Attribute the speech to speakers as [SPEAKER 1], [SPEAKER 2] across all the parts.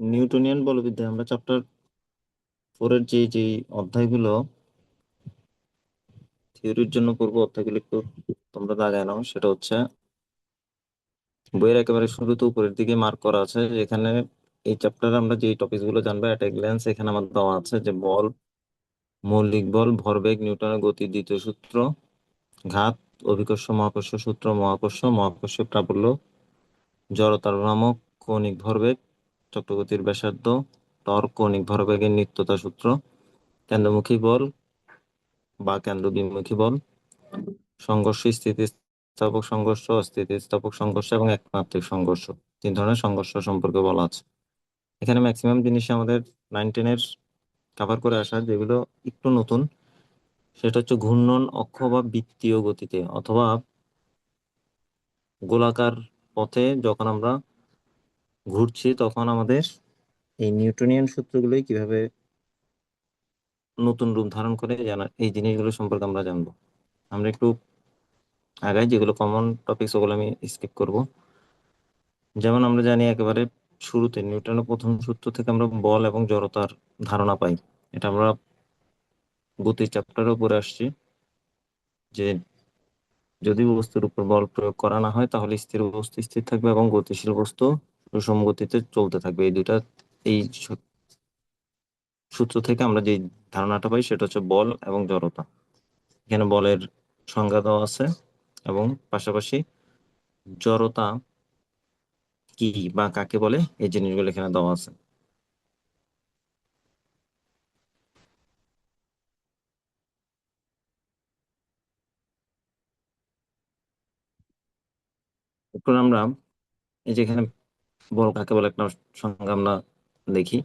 [SPEAKER 1] Newtonian বলবিদ্যায় আমরা chapter 4-এর যে অধ্যায়গুলো থিওরির জন্য পড়বো, অধ্যায়গুলো একটু তোমরা দাগায় নাও। সেটা হচ্ছে বইয়ের একেবারে শুরুতে উপরের দিকে মার্ক করা আছে, যেখানে এই চ্যাপ্টারে আমরা যে টপিক গুলো জানবো এট এ গ্ল্যান্স এখানে আমার দেওয়া আছে, যে বল, মৌলিক বল, ভরবেগ, নিউটনের গতির দ্বিতীয় সূত্র, ঘাত, অভিকর্ষ মহাকর্ষ সূত্র, মহাকর্ষীয় প্রাবল্য, জড়তার ভ্রামক, কৌণিক ভরবেগ, চক্রগতির ব্যাসার্ধ, টর্ক, কৌণিক ভরবেগের নিত্যতা সূত্র, কেন্দ্রমুখী বল বা কেন্দ্র বিমুখী বল, সংঘর্ষ, স্থিতিস্থাপক সংঘর্ষ, অস্থিতিস্থাপক সংঘর্ষ এবং একমাত্রিক সংঘর্ষ। 3 ধরনের সংঘর্ষ সম্পর্কে বলা আছে। এখানে ম্যাক্সিমাম জিনিস আমাদের 9-10-এর কভার করে আসা, যেগুলো একটু নতুন সেটা হচ্ছে ঘূর্ণন অক্ষ বা বৃত্তীয় গতিতে অথবা গোলাকার পথে যখন আমরা ঘুরছি তখন আমাদের এই নিউটনিয়ান সূত্রগুলোই কিভাবে নতুন রূপ ধারণ করে জানা, এই জিনিসগুলো সম্পর্কে আমরা জানবো। আমরা একটু আগাই, যেগুলো কমন টপিকস ওগুলো আমি স্কিপ করব। যেমন আমরা জানি একেবারে শুরুতে নিউটনের প্রথম সূত্র থেকে আমরা বল এবং জড়তার ধারণা পাই। এটা আমরা গতি চ্যাপ্টারেও পড়ে আসছি, যে যদি বস্তুর উপর বল প্রয়োগ করা না হয় তাহলে স্থির বস্তু স্থির থাকবে এবং গতিশীল বস্তু সুষম গতিতে চলতে থাকবে। এই সূত্র থেকে আমরা যে ধারণাটা পাই সেটা হচ্ছে বল এবং জড়তা। এখানে বলের সংজ্ঞা দেওয়া আছে এবং পাশাপাশি জড়তা কি বা কাকে বলে এই জিনিসগুলো এখানে দেওয়া আছে। এরপর আমরা এই যে এখানে বল কাকে বলে একটা সংজ্ঞা আমরা দেখি,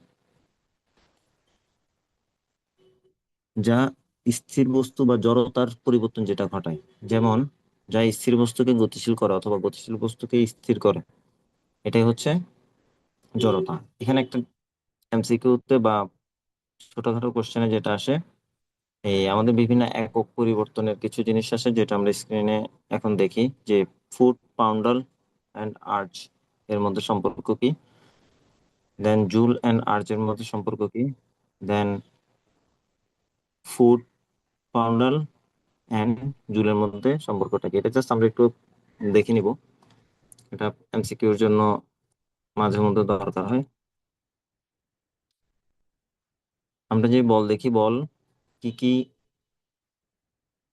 [SPEAKER 1] যা স্থির বস্তু বা জড়তার পরিবর্তন যেটা ঘটায়। যেমন যা স্থির বস্তুকে গতিশীল করে অথবা গতিশীল বস্তুকে স্থির করে, এটাই হচ্ছে জড়তা। এখানে একটা এমসিকিউতে বা ছোটখাটো কোশ্চেনে যেটা আসে, এই আমাদের বিভিন্ন একক পরিবর্তনের কিছু জিনিস আসে যেটা আমরা স্ক্রিনে এখন দেখি, যে ফুট, পাউন্ডাল অ্যান্ড আর্চ এর মধ্যে সম্পর্ক কি, দেন জুল অ্যান্ড আর্চ এর মধ্যে সম্পর্ক কি, দেন ফুট, পাউন্ডাল অ্যান্ড জুলের মধ্যে সম্পর্কটা কি। এটা জাস্ট আমরা একটু দেখে নিব, এটা এমসিকিউর জন্য মাঝে মধ্যে দরকার হয়। আমরা যে বল দেখি, বল কি কি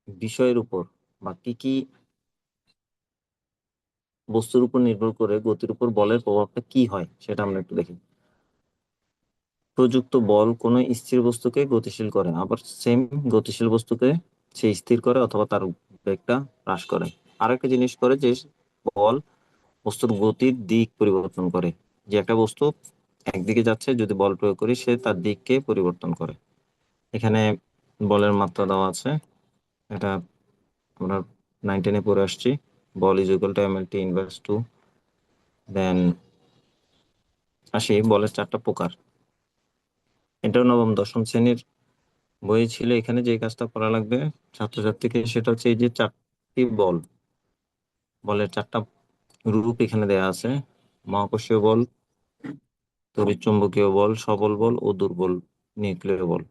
[SPEAKER 1] বিষয়ের উপর বা কি কি বস্তুর উপর নির্ভর করে গতির উপর বলের প্রভাবটা কি হয় সেটা আমরা একটু দেখি। প্রযুক্ত বল কোনো স্থির বস্তুকে গতিশীল করে, আবার সেম গতিশীল বস্তুকে সে স্থির করে অথবা তার বেগটা হ্রাস করে। আরেকটা জিনিস করে যে বল বস্তুর গতির দিক পরিবর্তন করে। যে একটা বস্তু একদিকে যাচ্ছে, যদি বল প্রয়োগ করি সে তার দিককে পরিবর্তন করে। এখানে বলের মাত্রা দেওয়া আছে, এটা আমরা 9-10-এ পড়ে আসছি। বল is equal to mlt inverse two. Then আসি বলের 4টা প্রকার। এটাও নবম দশম শ্রেণীর বই ছিল। এখানে যে কাজটা করা লাগবে ছাত্রছাত্রীকে সেটা হচ্ছে এই যে 4টি বলের 4টা রূপ এখানে দেয়া আছে: মহাকর্ষীয় বল, তড়িৎচুম্বকীয় বল, সবল বল ও দুর্বল নিউক্লিয় বল।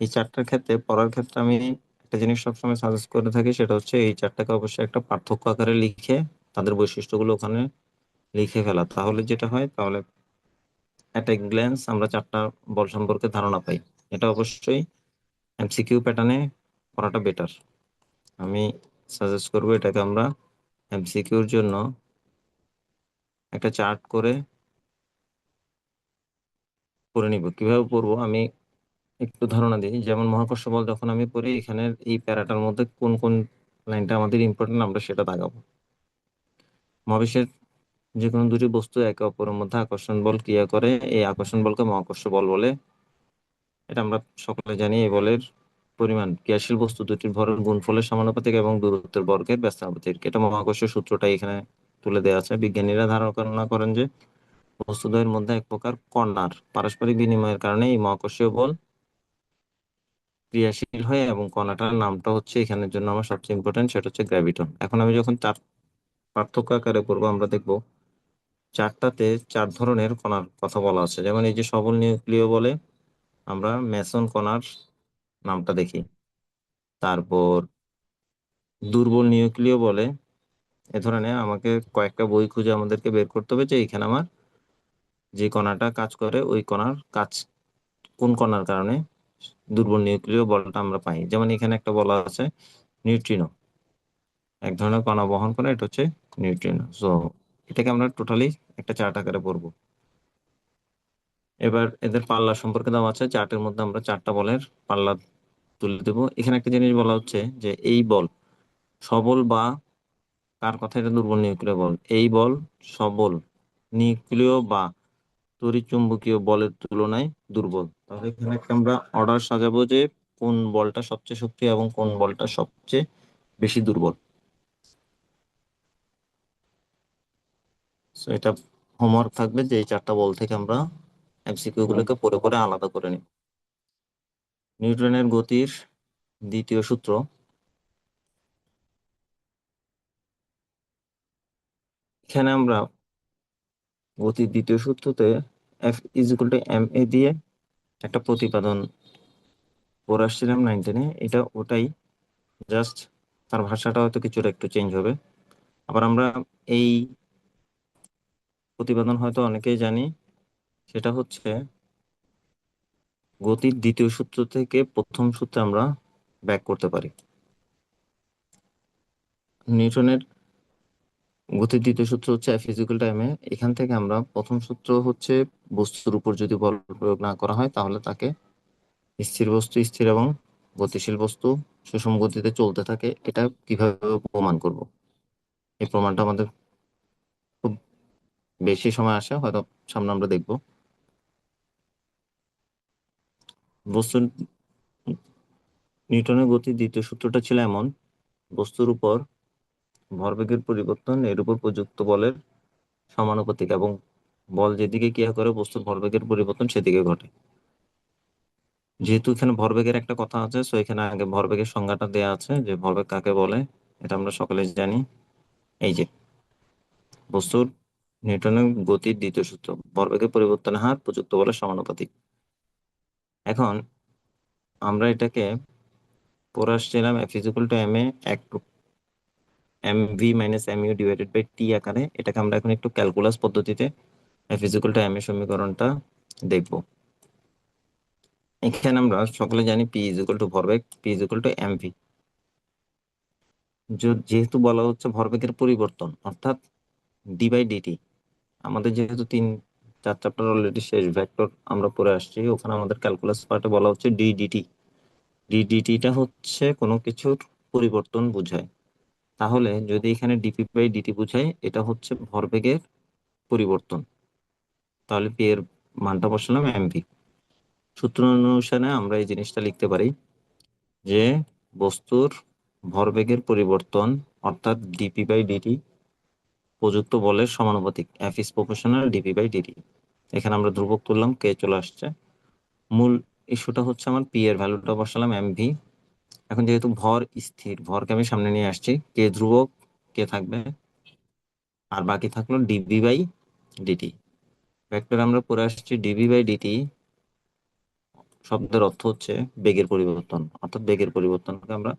[SPEAKER 1] এই 4টার ক্ষেত্রে পড়ার ক্ষেত্রে আমি একটা জিনিস সবসময় সাজেস্ট করে থাকি, সেটা হচ্ছে এই 4টাকে অবশ্যই একটা পার্থক্য আকারে লিখে তাদের বৈশিষ্ট্যগুলো ওখানে লিখে ফেলা। তাহলে যেটা হয়, তাহলে এট এ গ্ল্যান্স আমরা 4টা বল সম্পর্কে ধারণা পাই। এটা অবশ্যই এমসিকিউ প্যাটার্নে পড়াটা বেটার। আমি সাজেস্ট করবো এটাকে আমরা এমসিকিউর জন্য একটা চার্ট করে পড়ে নিব। কিভাবে পড়বো আমি একটু ধারণা দিই। যেমন মহাকর্ষ বল যখন আমি পড়ি, এখানে এই প্যারাটার মধ্যে কোন কোন লাইনটা আমাদের ইম্পর্টেন্ট আমরা সেটা দাগাবো। মহাবিশ্বের যে কোনো দুটি বস্তু একে অপরের মধ্যে আকর্ষণ বল ক্রিয়া করে, এই আকর্ষণ বলকে মহাকর্ষ বল বলে। এটা আমরা সকলে জানি। এই বলের পরিমাণ ক্রিয়াশীল বস্তু দুটির ভরের গুণফলের সমানুপাতিক এবং দূরত্বের বর্গের ব্যস্তানুপাতিক। এটা মহাকর্ষ সূত্রটাই এখানে তুলে দেওয়া আছে। বিজ্ঞানীরা ধারণা করেন যে বস্তুদ্বয়ের মধ্যে এক প্রকার কণার পারস্পরিক বিনিময়ের কারণে এই মহাকর্ষীয় বল ক্রিয়াশীল হয়, এবং কণাটার নামটা হচ্ছে এখানের জন্য আমার সবচেয়ে ইম্পর্টেন্ট, সেটা হচ্ছে গ্র্যাভিটন। এখন আমি যখন চার পার্থক্য আকারে করবো আমরা দেখবো চারটাতে চার ধরনের কণার কথা বলা আছে, যেমন এই যে সবল নিউক্লিয় বলে আমরা মেসন কণার নামটা দেখি। তারপর দুর্বল নিউক্লিয় বলে এ ধরনের আমাকে কয়েকটা বই খুঁজে আমাদেরকে বের করতে হবে যে এখানে আমার যে কণাটা কাজ করে ওই কণার কাজ কোন কণার কারণে দুর্বল নিউক্লিয় বলটা আমরা পাই। যেমন এখানে একটা বলা আছে নিউট্রিনো, এক ধরনের কণা বহন করে, এটা হচ্ছে নিউট্রিনো। সো এটাকে আমরা টোটালি একটা চার্ট আকারে পড়বো। এবার এদের পাল্লা সম্পর্কে দেওয়া আছে, চার্টের মধ্যে আমরা চারটা বলের পাল্লা তুলে দেবো। এখানে একটা জিনিস বলা হচ্ছে যে এই বল সবল বা কার কথা, এটা দুর্বল নিউক্লিয় বল, এই বল সবল নিউক্লিয় বা তড়িৎচুম্বকীয় বলের তুলনায় দুর্বল। তাহলে এখানে একটা আমরা অর্ডার সাজাবো যে কোন বলটা সবচেয়ে শক্তি এবং কোন বলটা সবচেয়ে বেশি দুর্বল। তো এটা হোমওয়ার্ক থাকবে যে এই চারটা বল থেকে আমরা এমসিকিউ গুলোকে পড়ে পড়ে আলাদা করে নিই। নিউটনের গতির দ্বিতীয় সূত্র, এখানে আমরা গতির দ্বিতীয় সূত্রতে F is equal to M A দিয়ে একটা প্রতিপাদন পড়ে আসছিলাম 9 টেনে, এটা ওটাই, জাস্ট তার ভাষাটা হয়তো কিছুটা একটু চেঞ্জ হবে। আবার আমরা এই প্রতিপাদন হয়তো অনেকেই জানি, সেটা হচ্ছে গতির দ্বিতীয় সূত্র থেকে প্রথম সূত্রে আমরা ব্যাক করতে পারি। নিউটনের গতির দ্বিতীয় সূত্র হচ্ছে F is equal to M A. এখান থেকে আমরা প্রথম সূত্র হচ্ছে বস্তুর উপর যদি বল প্রয়োগ না করা হয় তাহলে তাকে স্থির বস্তু স্থির এবং গতিশীল বস্তু সুষম গতিতে চলতে থাকে, এটা কিভাবে প্রমাণ করব। এই প্রমাণটা আমাদের খুব বেশি সময় আসে, হয়তো সামনে আমরা দেখব। বস্তুর নিউটনের গতির দ্বিতীয় সূত্রটা ছিল এমন: বস্তুর উপর ভরবেগের পরিবর্তন এর উপর প্রযুক্ত বলের সমানুপাতিক, এবং বল যেদিকে ক্রিয়া করে বস্তুর ভরবেগের পরিবর্তন সেদিকে ঘটে। যেহেতু এখানে ভরবেগের একটা কথা আছে, সো এখানে আগে ভরবেগের সংজ্ঞাটা দেয়া আছে যে ভরবেগ কাকে বলে, এটা আমরা সকলে জানি। এই যে বস্তুর নিউটনের গতির দ্বিতীয় সূত্র, ভরবেগের পরিবর্তনের হার প্রযুক্ত বলের সমানুপাতিক। এখন আমরা এটাকে পড়ে আসছিলাম F is equal to M A এক M V minus M U divided by T আকারে। এটাকে আমরা এখন একটু ক্যালকুলাস পদ্ধতিতে F is equal to M এর সমীকরণটা দেখবো। এখানে আমরা সকলে জানি পি ইজ ইকুয়াল টু ভরবেগ, P is equal to M V. যেহেতু বলা হচ্ছে ভরবেগের পরিবর্তন, অর্থাৎ ডি বাই ডিটি, আমাদের যেহেতু 3-4 চ্যাপ্টার অলরেডি শেষ, ভেক্টর আমরা পড়ে আসছি, ওখানে আমাদের ক্যালকুলাস পার্টে বলা হচ্ছে ডি ডিটি। ডি ডিটিটা হচ্ছে কোনো কিছুর পরিবর্তন বোঝায়। তাহলে যদি এখানে ডিপি বাই ডিটি বোঝায়, এটা হচ্ছে ভরবেগের পরিবর্তন, তাহলে পি এর মানটা বসালাম এমভি। সূত্র অনুসারে আমরা এই জিনিসটা লিখতে পারি যে বস্তুর ভরবেগের পরিবর্তন অর্থাৎ ডিপি বাই ডিটি প্রযুক্ত বলের সমানুপাতিক, F is proportional DP by DT. এখানে আমরা ধ্রুবক তুললাম, কে চলে আসছে। মূল ইস্যুটা হচ্ছে আমার পি এর ভ্যালুটা বসালাম এমভি। এখন যেহেতু ভর স্থির, ভরকে আমি সামনে নিয়ে আসছি, কে ধ্রুবক, কে থাকবে, আর বাকি থাকলো ডিবি বাই ডিটি। ভেক্টর আমরা পড়ে আসছি ডিবি বাই ডিটি শব্দের অর্থ হচ্ছে বেগের পরিবর্তন, অর্থাৎ বেগের পরিবর্তনকে আমরা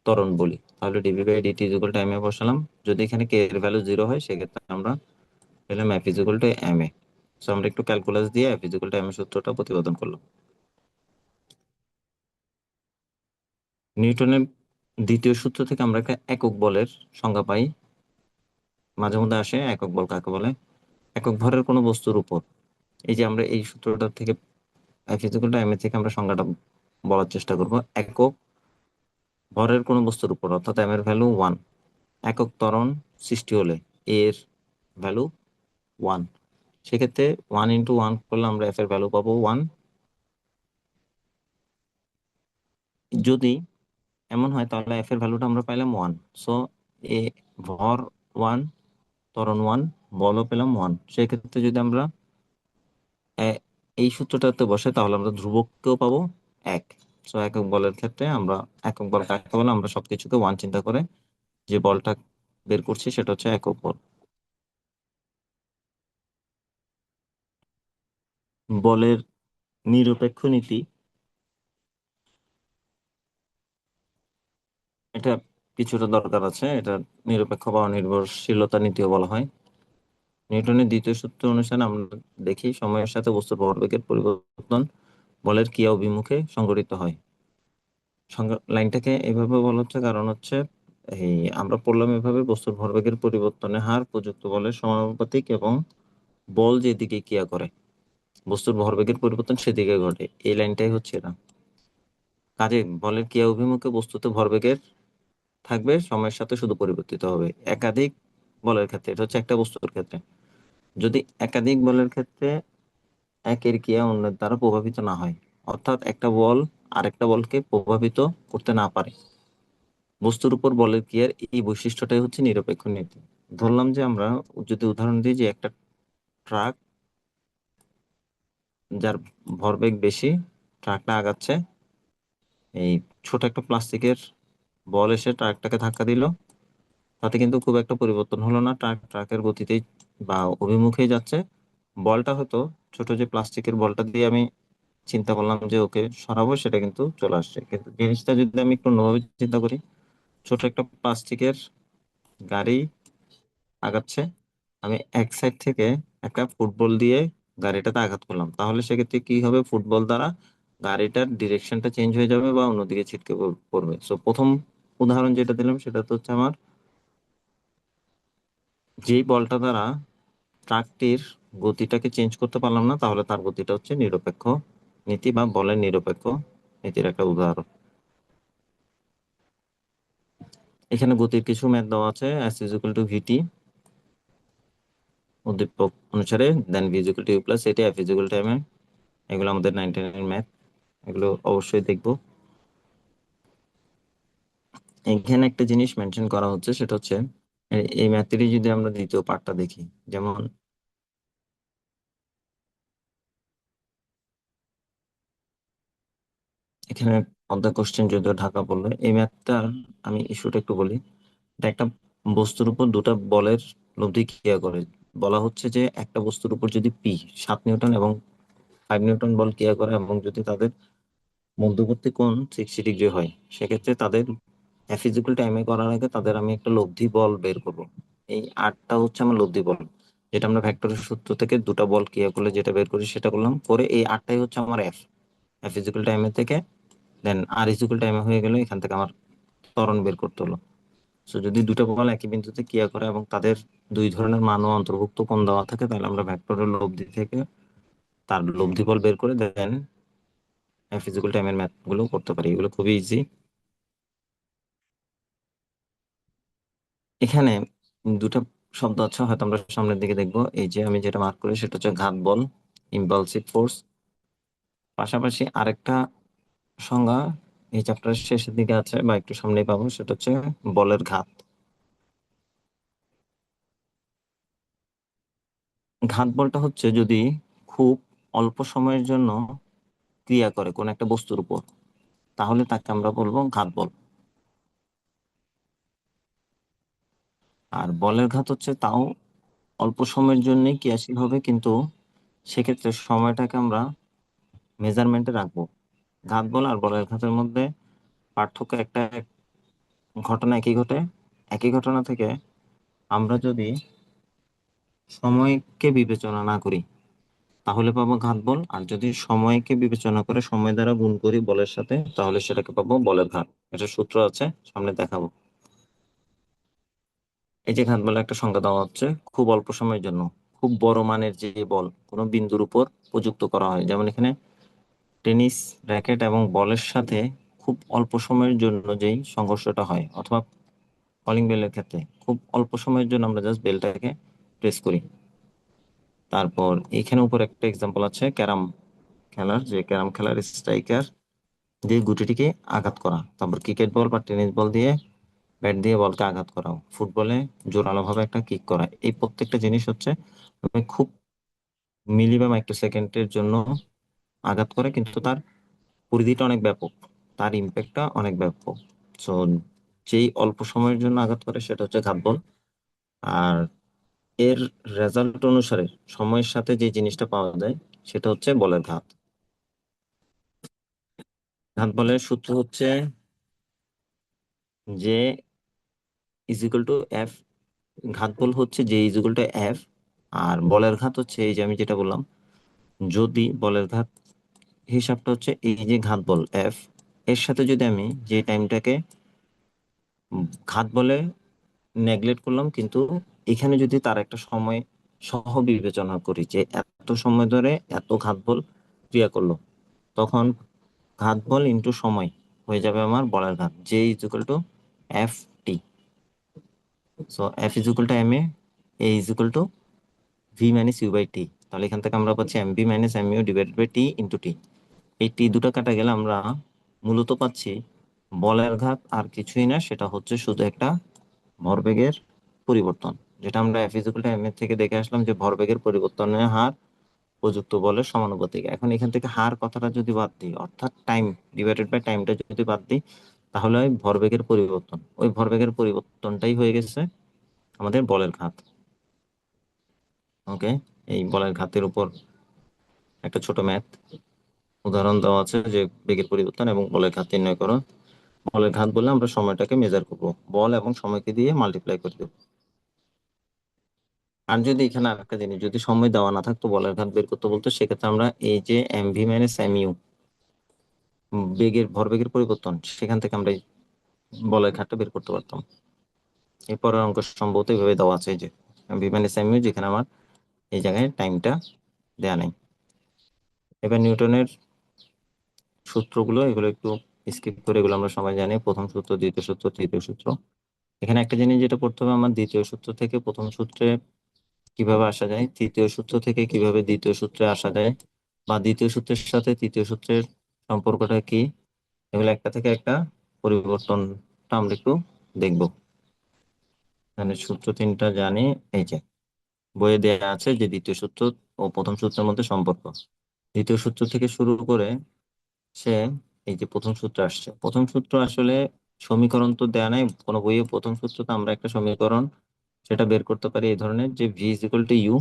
[SPEAKER 1] ত্বরণ বলি। তাহলে DV by DT is equal to M A বসালাম। যদি এখানে কে এর ভ্যালু 0 হয় সেক্ষেত্রে আমরা পেলাম F is equal to M A. So আমরা একটু ক্যালকুলাস দিয়ে F is equal to M এর সূত্রটা প্রতিপাদন করলাম। নিউটনের দ্বিতীয় সূত্র থেকে আমরা একটা একক বলের সংজ্ঞা পাই, মাঝে মধ্যে আসে একক বল কাকে বলে। একক ভরের কোনো বস্তুর উপর, এই যে আমরা এই সূত্রটা থেকে F is equal to M A থেকে আমরা সংজ্ঞাটা বলার চেষ্টা করব। একক ভরের কোনো বস্তুর উপর, অর্থাৎ এম এর ভ্যালু 1, একক ত্বরণ সৃষ্টি হলে এর ভ্যালু 1, সেক্ষেত্রে 1 × 1 করলে আমরা এফ এর ভ্যালু পাবো 1। যদি এমন হয় তাহলে এফ এর ভ্যালুটা আমরা পাইলাম 1। সো এ ভর 1, ত্বরণ 1, বলও পেলাম 1। সেক্ষেত্রে যদি আমরা এই সূত্রটাতে বসে তাহলে আমরা ধ্রুবককেও পাবো 1। সো একক বলের ক্ষেত্রে আমরা একক বল কাকে বলে আমরা সবকিছুকে 1 চিন্তা করে, যে বলটা বের করছি সেটা হচ্ছে একক বল। বলের নিরপেক্ষ নীতি, এটা কিছুটা দরকার আছে। এটা নিরপেক্ষ বা অনির্ভরশীলতা নীতিও বলা হয়। নিউটনের দ্বিতীয় সূত্র অনুসারে আমরা দেখি সময়ের সাথে বস্তুর ভরবেগের পরিবর্তন বলের ক্রিয়া অভিমুখে সংঘটিত হয়। লাইনটাকে এভাবে বলা হচ্ছে কারণ হচ্ছে এই আমরা পড়লাম এভাবে, বস্তুর ভরবেগের পরিবর্তনের হার প্রযুক্ত বলের সমানুপাতিক এবং বল যেদিকে ক্রিয়া করে বস্তুর ভরবেগের পরিবর্তন সেদিকে ঘটে। এই লাইনটাই হচ্ছে এটা। কাজে বলের ক্রিয়া অভিমুখে বস্তুতে ভরবেগের থাকবে, সময়ের সাথে শুধু পরিবর্তিত হবে। একাধিক বলের ক্ষেত্রে, এটা হচ্ছে একটা বস্তুর ক্ষেত্রে, যদি একাধিক বলের ক্ষেত্রে একের ক্রিয়া অন্যের দ্বারা প্রভাবিত না হয়, অর্থাৎ একটা বল আরেকটা বলকে প্রভাবিত করতে না পারে, বস্তুর উপর বলের ক্রিয়ার এই বৈশিষ্ট্যটাই হচ্ছে নিরপেক্ষ নীতি। ধরলাম যে আমরা যদি উদাহরণ দিই যে একটা ট্রাক, যার ভরবেগ বেশি, ট্রাকটা আগাচ্ছে, এই ছোট একটা প্লাস্টিকের বল এসে ট্রাকটাকে ধাক্কা দিল, তাতে কিন্তু খুব একটা পরিবর্তন হলো না, ট্রাকের গতিতেই বা অভিমুখেই যাচ্ছে। বলটা হয়তো, ছোট যে প্লাস্টিকের বলটা দিয়ে আমি চিন্তা করলাম যে ওকে সরাবো, সেটা কিন্তু চলে আসছে। কিন্তু জিনিসটা যদি আমি একটু অন্যভাবে চিন্তা করি, ছোট একটা প্লাস্টিকের গাড়ি আগাচ্ছে, আমি এক সাইড থেকে একটা ফুটবল দিয়ে গাড়িটাতে আঘাত করলাম, তাহলে সেক্ষেত্রে কি হবে? ফুটবল দ্বারা গাড়িটার ডিরেকশনটা চেঞ্জ হয়ে যাবে বা অন্যদিকে ছিটকে পড়বে। সো প্রথম উদাহরণ যেটা দিলাম সেটা তো হচ্ছে আমার, যেই বলটা দ্বারা ট্রাকটির গতিটাকে চেঞ্জ করতে পারলাম না, তাহলে তার গতিটা হচ্ছে নিরপেক্ষ নীতি বা বলের নিরপেক্ষ নীতির একটা উদাহরণ। এখানে গতির কিছু ম্যাথ দেওয়া আছে, S is equal to VT উদ্দীপক অনুসারে, then V is equal to U plus AT, F is equal to M A. এগুলো আমাদের 9-10 ম্যাথ, এগুলো অবশ্যই দেখবো। এখানে একটা জিনিস মেনশন করা হচ্ছে, সেটা হচ্ছে এই ম্যাথেরই যদি আমরা দ্বিতীয় পার্টটা দেখি, যেমন এখানে অর্ধেক কোশ্চেন যদিও ঢাকা পড়লো, এই ম্যাথটার আমি ইস্যুটা একটু বলি। এটা একটা বস্তুর উপর দুটা বলের লব্ধি ক্রিয়া করে। বলা হচ্ছে যে একটা বস্তুর উপর যদি পি 7 নিউটন এবং 5 নিউটন বল ক্রিয়া করে এবং যদি তাদের মধ্যবর্তী কোণ 60 ডিগ্রি হয়, সেক্ষেত্রে তাদের ফিজিক্যাল টাইমে করার আগে তাদের আমি একটা লব্ধি বল বের করব। এই আটটা হচ্ছে আমার লব্ধি বল, যেটা আমরা ভেক্টরের সূত্র থেকে দুটা বল ক্রিয়া করলে যেটা বের করি সেটা করলাম, করে এই আটটাই হচ্ছে আমার এফ, এফ ইজিক্যাল টাইমের থেকে। দেন আর ইজিক্যাল টাইমে হয়ে গেল, এখান থেকে আমার ত্বরণ বের করতে হলো। সো যদি দুটো বল একই বিন্দুতে ক্রিয়া করে এবং তাদের দুই ধরনের মানও অন্তর্ভুক্ত কোণ দেওয়া থাকে, তাহলে আমরা ভেক্টরের লব্ধি থেকে তার লব্ধি বল বের করে দেন ফিজিক্যাল টাইমের ম্যাথ গুলো করতে পারি। এগুলো খুবই ইজি। এখানে দুটো শব্দ আছে, হয়তো আমরা সামনের দিকে দেখবো। এই যে আমি যেটা মার্ক করি সেটা হচ্ছে ঘাত বল, ইম্পালসিভ ফোর্স। পাশাপাশি আরেকটা সংজ্ঞা এই চ্যাপ্টারের শেষের দিকে আছে বা একটু সামনেই পাবো, সেটা হচ্ছে বলের ঘাত। ঘাত বলটা হচ্ছে যদি খুব অল্প সময়ের জন্য ক্রিয়া করে কোন একটা বস্তুর উপর, তাহলে তাকে আমরা বলবো ঘাত বল। আর বলের ঘাত হচ্ছে তাও অল্প সময়ের জন্যই ক্রিয়াশীল হবে, কিন্তু সেক্ষেত্রে সময়টাকে আমরা মেজারমেন্টে রাখবো। ঘাত বল আর বলের ঘাতের মধ্যে পার্থক্য একটা, ঘটনা একই ঘটে, একই ঘটনা থেকে আমরা যদি সময়কে বিবেচনা না করি তাহলে পাবো ঘাত বল, আর যদি সময়কে বিবেচনা করে সময় দ্বারা গুণ করি বলের সাথে, তাহলে সেটাকে পাবো বলের ঘাত। এটা সূত্র আছে, সামনে দেখাবো। এই যে ঘাত বলে একটা সংজ্ঞা দেওয়া হচ্ছে, খুব অল্প সময়ের জন্য খুব বড় মানের যে বল কোনো বিন্দুর উপর প্রযুক্ত করা হয়, যেমন এখানে টেনিস র্যাকেট এবং বলের সাথে খুব অল্প সময়ের জন্য যেই সংঘর্ষটা হয়, অথবা কলিং বেলের ক্ষেত্রে খুব অল্প সময়ের জন্য আমরা জাস্ট বেলটাকে প্রেস করি। তারপর এখানে উপর একটা এক্সাম্পল আছে ক্যারাম খেলার, যে ক্যারাম খেলার স্ট্রাইকার দিয়ে গুটিটিকে আঘাত করা, তারপর ক্রিকেট বল বা টেনিস বল দিয়ে ব্যাট দিয়ে বলকে আঘাত করা, ফুটবলে জোরালো ভাবে একটা কিক করা, এই প্রত্যেকটা জিনিস হচ্ছে খুব মিলি বা মাইক্রো সেকেন্ডের জন্য আঘাত করে, কিন্তু তার পরিধিটা অনেক ব্যাপক, তার ইম্প্যাক্টটা অনেক ব্যাপক। সো যেই অল্প সময়ের জন্য আঘাত করে সেটা হচ্ছে ঘাত বল। আর এর রেজাল্ট অনুসারে সময়ের সাথে যে জিনিসটা পাওয়া যায় সেটা হচ্ছে বলের ঘাত। ঘাত বলের সূত্র হচ্ছে যে ইজ ইকুয়াল টু এফ। ঘাত বল হচ্ছে যে ইজ ইকুয়াল টু এফ, আর বলের ঘাত হচ্ছে এই যে আমি যেটা বললাম, যদি বলের ঘাত হিসাবটা হচ্ছে এই যে ঘাত বল এফ, এর সাথে যদি আমি যে টাইমটাকে ঘাত বলে নেগলেক্ট করলাম, কিন্তু এখানে যদি তার একটা সময় সহ বিবেচনা করি যে এত সময় ধরে এত ঘাত বল ক্রিয়া করলো, তখন ঘাত বল ইনটু সময় হয়ে যাবে আমার বলের ঘাত, যে is equal to F T. So F is equal to M A is equal to V minus U by T. তাহলে এখান থেকে আমরা পাচ্ছি M V minus M U divided by T into T. এই টি দুটো কাটা গেলে আমরা মূলত পাচ্ছি বলের ঘাত আর কিছুই না, সেটা হচ্ছে শুধু একটা ভরবেগের পরিবর্তন, যেটা আমরা F is equal to M এর থেকে দেখে আসলাম যে ভরবেগের পরিবর্তনের হার প্রযুক্ত বলের সমানুপাতিক। এখন এখান থেকে হার কথাটা যদি বাদ দিই, অর্থাৎ টাইম ডিভাইডেড বাই টাইমটা যদি বাদ দিই, তাহলে ওই ভরবেগের পরিবর্তন, ওই ভরবেগের পরিবর্তনটাই হয়ে গেছে আমাদের বলের ঘাত। ওকে, এই বলের ঘাতের উপর একটা ছোট ম্যাথ উদাহরণ দেওয়া আছে যে বেগের পরিবর্তন এবং বলের ঘাত নির্ণয় করো। বলের ঘাত বলে আমরা সময়টাকে মেজার করব, বল এবং সময়কে দিয়ে মাল্টিপ্লাই করে দেবো। আর যদি এখানে আরেকটা জিনিস, যদি সময় দেওয়া না থাকতো বলের ঘাত বের করতে বলতো, সেক্ষেত্রে আমরা এই যে M V minus M U বেগের ভরবেগের পরিবর্তন, সেখান থেকে আমরা এই বলের ঘাতটা বের করতে পারতাম। এই পরের অঙ্ক সম্ভবত এইভাবে দেওয়া আছে, এই যে M V minus M U, যেখানে আমার এই জায়গায় টাইমটা দেয়া নেই। এবার নিউটনের সূত্রগুলো, এগুলো একটু স্কিপ করে, এগুলো আমরা সবাই জানি, প্রথম সূত্র, দ্বিতীয় সূত্র, তৃতীয় সূত্র। এখানে একটা জিনিস যেটা পড়তে হবে, আমার দ্বিতীয় সূত্র থেকে প্রথম সূত্রে কিভাবে আসা যায়, তৃতীয় সূত্র থেকে কিভাবে দ্বিতীয় সূত্রে আসা যায়, বা দ্বিতীয় সূত্রের সাথে তৃতীয় সূত্রের সম্পর্কটা কি, এগুলো একটা থেকে একটা পরিবর্তনটা আমরা একটু দেখবো। মানে সূত্র তিনটা জানি, এই যে বইয়ে দেয়া আছে যে দ্বিতীয় সূত্র ও প্রথম সূত্রের মধ্যে সম্পর্ক। দ্বিতীয় সূত্র থেকে শুরু করে সে এই যে প্রথম সূত্র আসছে, প্রথম সূত্র আসলে সমীকরণ তো দেয়া নাই কোনো বইয়ে। প্রথম সূত্র তো আমরা একটা সমীকরণ সেটা বের করতে পারি এই ধরনের, যে V is equal to U,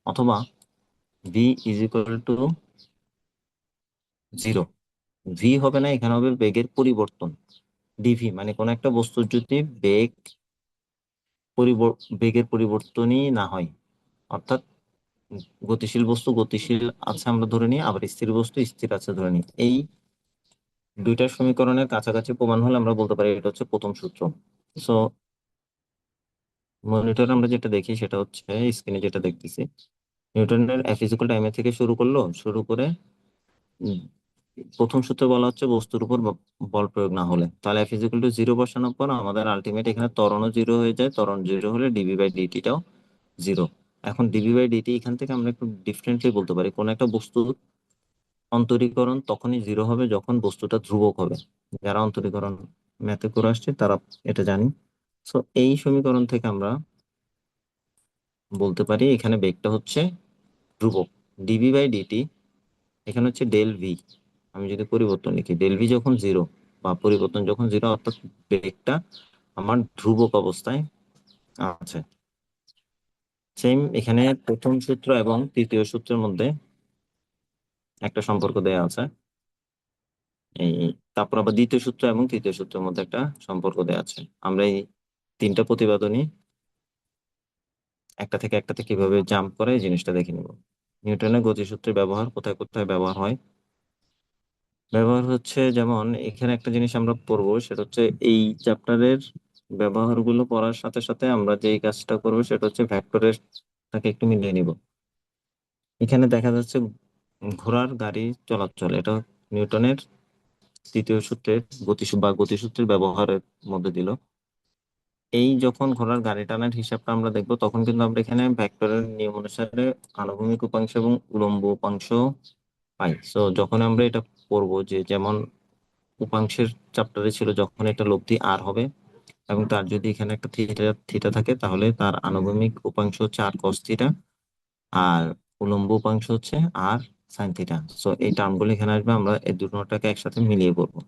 [SPEAKER 1] অথবা V is equal to zero. V হবে না, এখানে হবে বেগের পরিবর্তন, ডিভি, মানে কোন একটা বস্তুর যদি বেগের পরিবর্তনই না হয়, অর্থাৎ গতিশীল বস্তু গতিশীল আছে আমরা ধরে নিই, আবার স্থির বস্তু স্থির আছে ধরে নিই, এই দুইটা সমীকরণের কাছাকাছি প্রমাণ হলে আমরা বলতে পারি এটা হচ্ছে প্রথম সূত্র। সো মনিটর আমরা যেটা দেখি সেটা হচ্ছে স্ক্রিনে যেটা দেখতেছি, নিউটনের F is equal to M A থেকে শুরু করলো, শুরু করে উম, প্রথম সূত্রে বলা হচ্ছে বস্তুর উপর বল প্রয়োগ না হলে, তাহলে F is equal to zero বসানোর পর আমাদের আলটিমেট এখানে ত্বরণও জিরো হয়ে যায়, ত্বরণ জিরো হলে ডিভি বাই ডিটিটাও জিরো। এখন ডিভি বাই ডিটি এখান থেকে আমরা একটু ডিফারেন্টলি বলতে পারি, কোন একটা বস্তুর অন্তরীকরণ তখনই জিরো হবে যখন বস্তুটা ধ্রুবক হবে। যারা অন্তরীকরণ ম্যাথে করে আসছে তারা এটা জানি। সো এই সমীকরণ থেকে আমরা বলতে পারি এখানে বেগটা হচ্ছে ধ্রুবক, ডিভি বাই ডিটি এখানে হচ্ছে ডেল ভি। আমি যদি পরিবর্তন লিখি, ডেল ভি যখন জিরো বা পরিবর্তন যখন জিরো, অর্থাৎ বেগটা আমার ধ্রুবক অবস্থায় আছে। সেম এখানে প্রথম সূত্র এবং তৃতীয় সূত্রের মধ্যে একটা সম্পর্ক দেয়া আছে, এই তারপর আবার দ্বিতীয় সূত্র এবং তৃতীয় সূত্রের মধ্যে একটা সম্পর্ক দেয়া আছে। আমরা এই তিনটা প্রতিপাদনই একটা থেকে একটাতে কিভাবে জাম্প করে এই জিনিসটা দেখে নিব। নিউটনের গতিসূত্রের ব্যবহার কোথায় কোথায় ব্যবহার হয়। ব্যবহার হচ্ছে যেমন এখানে একটা জিনিস আমরা পড়বো, সেটা হচ্ছে এই চ্যাপ্টারের ব্যবহারগুলো পড়ার সাথে সাথে আমরা যে কাজটা করবো সেটা হচ্ছে ভেক্টরের তাকে একটু মিলিয়ে নিব। এখানে দেখা যাচ্ছে ঘোড়ার গাড়ি চলাচল, এটা নিউটনের তৃতীয় সূত্রের গতিসূত্রের ব্যবহারের মধ্যে দিল। এই যখন ঘোড়ার গাড়ি টানার হিসাবটা আমরা দেখবো, তখন কিন্তু আমরা এখানে ভেক্টরের নিয়ম অনুসারে আনুভূমিক উপাংশ এবং উলম্ব উপাংশ পাই। সো যখন আমরা এটা করবো, যে যেমন উপাংশের চ্যাপ্টারে ছিল, যখন এটা লব্ধি আর হবে এবং তার যদি এখানে একটা থিটা থিটা থাকে, তাহলে তার আনুভূমিক উপাংশ হচ্ছে আর কস থিটা, আর উলম্ব উপাংশ হচ্ছে আর সাইন থিটা। সো এই টার্মগুলো এখানে আসবে, আমরা এই দুটোটাকে একসাথে মিলিয়ে করবো।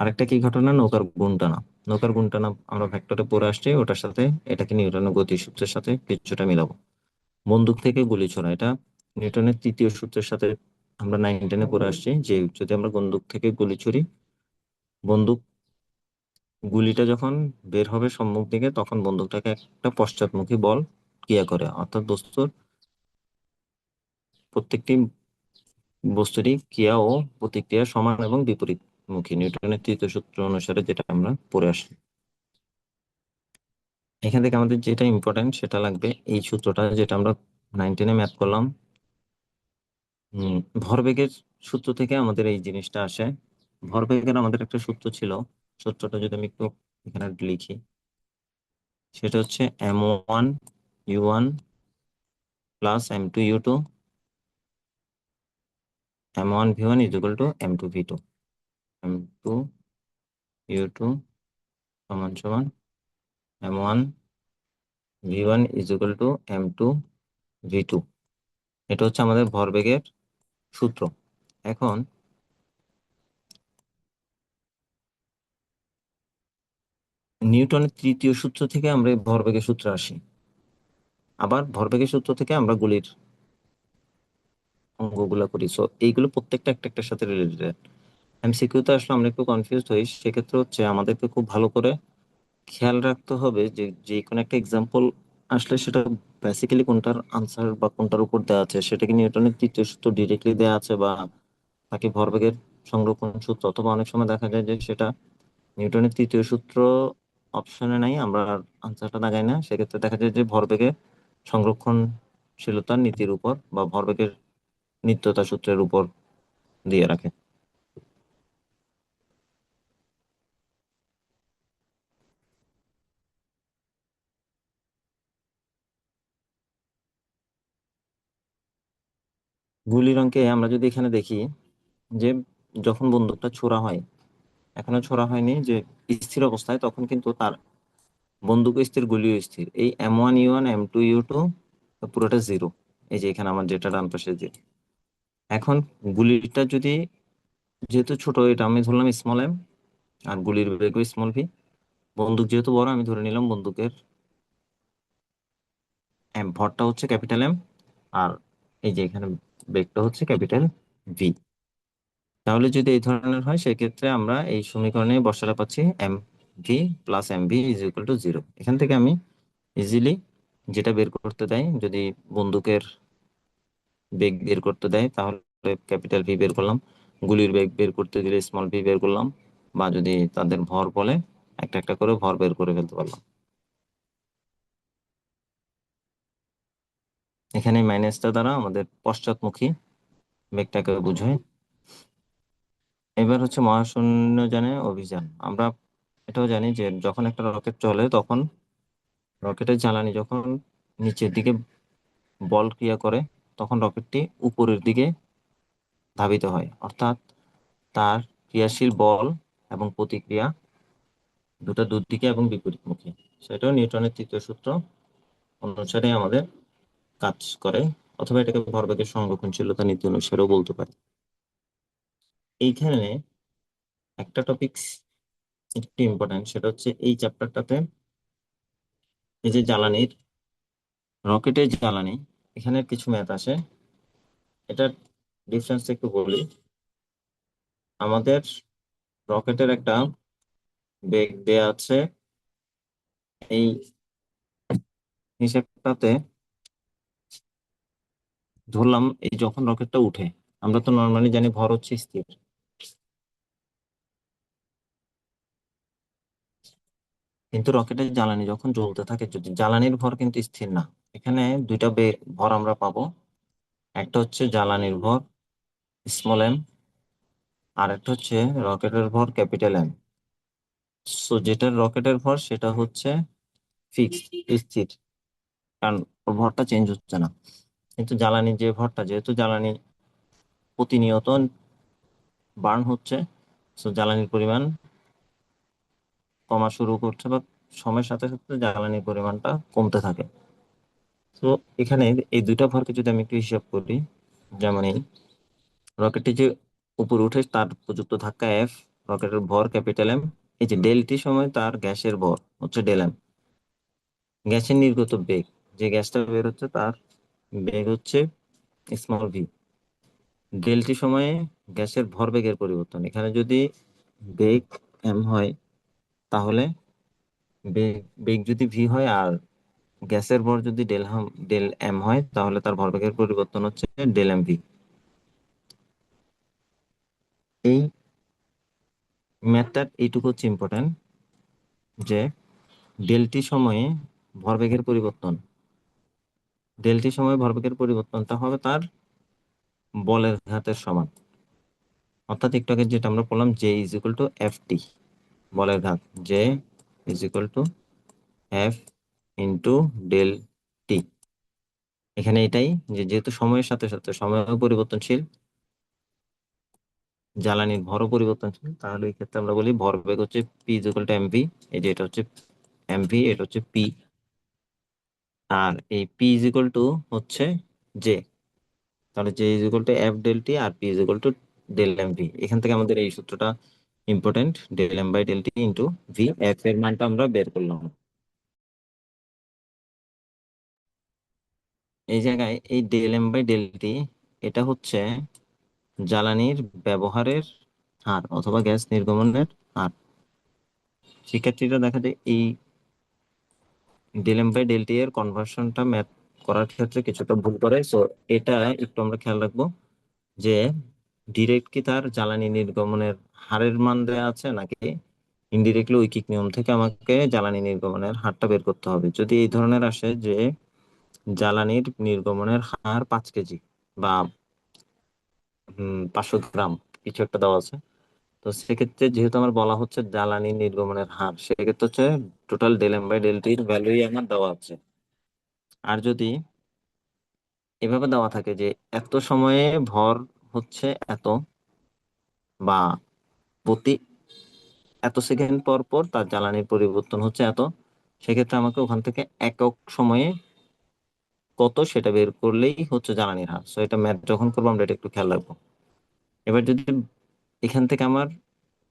[SPEAKER 1] আরেকটা কি ঘটনা, নৌকার গুণ টানা। নৌকার গুণ টানা আমরা ভেক্টরে পড়ে আসছি, ওটার সাথে এটাকে নিউটনের গতিসূত্রের সাথে কিছুটা মিলাবো। বন্দুক থেকে গুলি ছোড়া, এটা নিউটনের তৃতীয় সূত্রের সাথে আমরা 9-10-এ পড়ে আসছি, যে যদি আমরা বন্দুক থেকে গুলি ছুড়ি, বন্দুক গুলিটা যখন বের হবে সম্মুখ দিকে, তখন বন্দুকটাকে একটা পশ্চাৎমুখী বল ক্রিয়া করে, অর্থাৎ প্রত্যেকটি বস্তুরই ক্রিয়া ও প্রতিক্রিয়া সমান এবং বিপরীতমুখী, নিউটনের তৃতীয় সূত্র অনুসারে, যেটা আমরা পড়ে আসছি। এখান থেকে আমাদের যেটা ইম্পর্টেন্ট সেটা লাগবে এই সূত্রটা, যেটা আমরা 9-10-এ ম্যাথ করলাম। উম, ভরবেগের সূত্র থেকে আমাদের এই জিনিসটা আসে। ভরবেগের আমাদের একটা সূত্র ছিল, সূত্রটা যদি আমি একটু এখানে লিখি, সেটা হচ্ছে m1 u1 plus m2 u2, m1 v1 is equal two m2 v2, m2 u2 সমান সমান m1 v1 is equal two m2 v2। এটা হচ্ছে আমাদের ভরবেগের সূত্র। এখন নিউটনের তৃতীয় সূত্র থেকে আমরা এই ভরবেগের সূত্রে আসি, আবার ভরবেগের সূত্র থেকে আমরা গুলির অঙ্কগুলো করি। সো এইগুলো প্রত্যেকটা একটা একটার সাথে রিলেটেড। এমসিকিউতে আসলে আমরা একটু কনফিউজ হই, সেক্ষেত্রে হচ্ছে আমাদেরকে খুব ভালো করে খেয়াল রাখতে হবে যে যে কোনো একটা এক্সাম্পল আসলে সেটা বেসিক্যালি কোনটার আনসার বা কোনটার উপর দেওয়া আছে, সেটা কি নিউটনের তৃতীয় সূত্র ডিরেক্টলি দেওয়া আছে, বা তাকে ভরবেগের সংরক্ষণ সূত্র, অথবা অনেক সময় দেখা যায় যে সেটা নিউটনের তৃতীয় সূত্র অপশনে নাই, আমরা আনসারটা দাগাই না, সেক্ষেত্রে দেখা যায় যে ভরবেগের সংরক্ষণশীলতার নীতির উপর বা ভরবেগের নিত্যতা সূত্রের উপর দিয়ে রাখে। গুলির অঙ্কে আমরা যদি এখানে দেখি যে যখন বন্দুকটা ছোড়া হয়, এখনো ছোড়া হয়নি, যে স্থির অবস্থায়, তখন কিন্তু তার বন্দুক স্থির, গুলিও স্থির। এই m1 u1 m2 u2 পুরোটা জিরো। এই যে এখানে আমার যেটা ডান পাশে যে, এখন গুলিটা যদি, যেহেতু ছোট, এটা আমি ধরলাম স্মল এম, আর গুলির বেগও স্মল ভি। বন্দুক যেহেতু বড়, আমি ধরে নিলাম বন্দুকের এম ভরটা হচ্ছে ক্যাপিটাল এম, আর এই যে এখানে বেগটা হচ্ছে ক্যাপিটাল ভি। তাহলে যদি এই ধরনের হয়, সেক্ষেত্রে আমরা এই সমীকরণে বসাতে পাচ্ছি m v+m v=0। এখান থেকে আমি ইজিলি যেটা বের করতে দেয়, যদি বন্দুকের বেগ বের করতে দেয় তাহলে ক্যাপিটাল ভি বের করলাম, গুলির বেগ বের করতে দিলে স্মল ভি বের করলাম, বা যদি তাদের ভর বলে, একটা একটা করে ভর বের করে ফেলতে পারলাম। এখানে মাইনাসটা দ্বারা আমাদের পশ্চাৎমুখী বেগটাকে বোঝায়। এবার হচ্ছে মহাশূন্যযানে অভিযান। আমরা এটাও জানি যে যখন একটা রকেট চলে, তখন রকেটের জ্বালানি যখন নিচের দিকে বল ক্রিয়া করে, তখন রকেটটি উপরের দিকে ধাবিত হয়, অর্থাৎ তার ক্রিয়াশীল বল এবং প্রতিক্রিয়া দুটো দুদিকে এবং বিপরীতমুখী। সেটাও নিউটনের তৃতীয় সূত্র অনুসারে আমাদের কাজ করে, অথবা এটাকে ভরবেগের সংরক্ষণশীলতা নীতি অনুসারেও বলতে পারি। এইখানে একটা টপিক একটু ইম্পর্টেন্ট, সেটা হচ্ছে এই চ্যাপ্টারটাতে এই যে জ্বালানির, রকেটের জ্বালানি, এখানে কিছু ম্যাথ আসে। এটার ডিফারেন্স একটু বলি। আমাদের রকেটের একটা বেগ দেয়া আছে, এই হিসেবটাতে ধরলাম এই যখন রকেটটা উঠে, আমরা তো নর্মালি জানি ভর হচ্ছে স্থির, কিন্তু রকেটের জ্বালানি যখন জ্বলতে থাকে, যদি জ্বালানির ভর কিন্তু স্থির না। এখানে দুইটা ভর আমরা পাবো, একটা হচ্ছে জ্বালানির ভর স্মল এম, আর একটা হচ্ছে রকেটের ভর ক্যাপিটাল এম। সো যেটা রকেটের ভর সেটা হচ্ছে ফিক্সড, স্থির, কারণ ওর ভরটা চেঞ্জ হচ্ছে না। কিন্তু জ্বালানির যে ভরটা, যেহেতু জ্বালানি প্রতিনিয়ত বার্ন হচ্ছে, সো জ্বালানির পরিমাণ কমা শুরু করছে, বা সময়ের সাথে সাথে জ্বালানির পরিমাণটা কমতে থাকে। তো এখানে এই দুইটা ভরকে যদি আমি একটু হিসাব করি, যেমন এই রকেটটি যে উপরে উঠে, তার প্রযুক্ত ধাক্কা এফ, রকেটের ভর ক্যাপিটাল এম। এই যে ডেল টি সময় তার গ্যাসের ভর হচ্ছে ডেল এম। গ্যাসের নির্গত বেগ, যে গ্যাসটা বের হচ্ছে তার বেগ হচ্ছে স্মল ভি। ডেল টি সময়ে গ্যাসের ভরবেগের পরিবর্তন, এখানে যদি বেগ এম হয় তাহলে বেগ বেগ যদি ভি হয় আর গ্যাসের ভর যদি ডেল এম হয় তাহলে তার ভরবেগের পরিবর্তন হচ্ছে ডেল এম ভি। এই ম্যাথটা এইটুকু হচ্ছে ইম্পর্টেন্ট, যে ডেলটি সময়ে ভরবেগের পরিবর্তন, ডেলটি সময়ে ভরবেগের পরিবর্তনটা হবে তার বলের ঘাতের সমান। অর্থাৎ একটু আগে যেটা আমরা বললাম, J is equal to F T, বলের ঘাত J is equal to F into del T. এখানে এটাই, যে যেহেতু সময়ের সাথে সাথে সময় পরিবর্তনশীল, জ্বালানির ভরও পরিবর্তনশীল, তাহলে এই ক্ষেত্রে আমরা বলি ভরবেগ হচ্ছে P is equal two MV. এই যে এটা হচ্ছে এমভি, এটা হচ্ছে পি। আর এই পি ইজ ইকুয়াল টু হচ্ছে জে, তাহলে J is equal to F del T আর P is equal to del M V. এখান থেকে আমাদের এই সূত্রটা important, del M by del T into V. F এর মানটা আমরা বের করলাম। এই জায়গায় এই del M by del T, এটা হচ্ছে জ্বালানির ব্যবহারের হার অথবা গ্যাস নির্গমনের হার। শিক্ষার্থীরা দেখা যায় এই del M by del T এর কনভার্সনটা ম্যাথ করার ক্ষেত্রে কিছুটা ভুল করে। সো এটা একটু আমরা খেয়াল রাখবো, যে ডিরেক্ট কি তার জ্বালানি নির্গমনের হারের মান দেওয়া আছে, নাকি ইনডিরেক্টলি ঐকিক নিয়ম থেকে আমাকে জ্বালানি নির্গমনের হারটা বের করতে হবে। যদি এই ধরনের আসে যে জ্বালানির নির্গমনের হার 5 কেজি বা 500 গ্রাম কিছু একটা দেওয়া আছে, তো সেক্ষেত্রে যেহেতু আমার বলা হচ্ছে জ্বালানি নির্গমনের হার, সেক্ষেত্রে হচ্ছে total del M by del টির ভ্যালুই আমার দেওয়া আছে। আর যদি এভাবে দেওয়া থাকে যে এত সময়ে ভর হচ্ছে এত, বা প্রতি এত সেকেন্ড পর পর তার জ্বালানির পরিবর্তন হচ্ছে এত, সেক্ষেত্রে আমাকে ওখান থেকে একক সময়ে কত সেটা বের করলেই হচ্ছে জ্বালানির হার। সো এটা ম্যাথ যখন করবো আমরা এটা একটু খেয়াল রাখবো। এবার যদি এখান থেকে আমার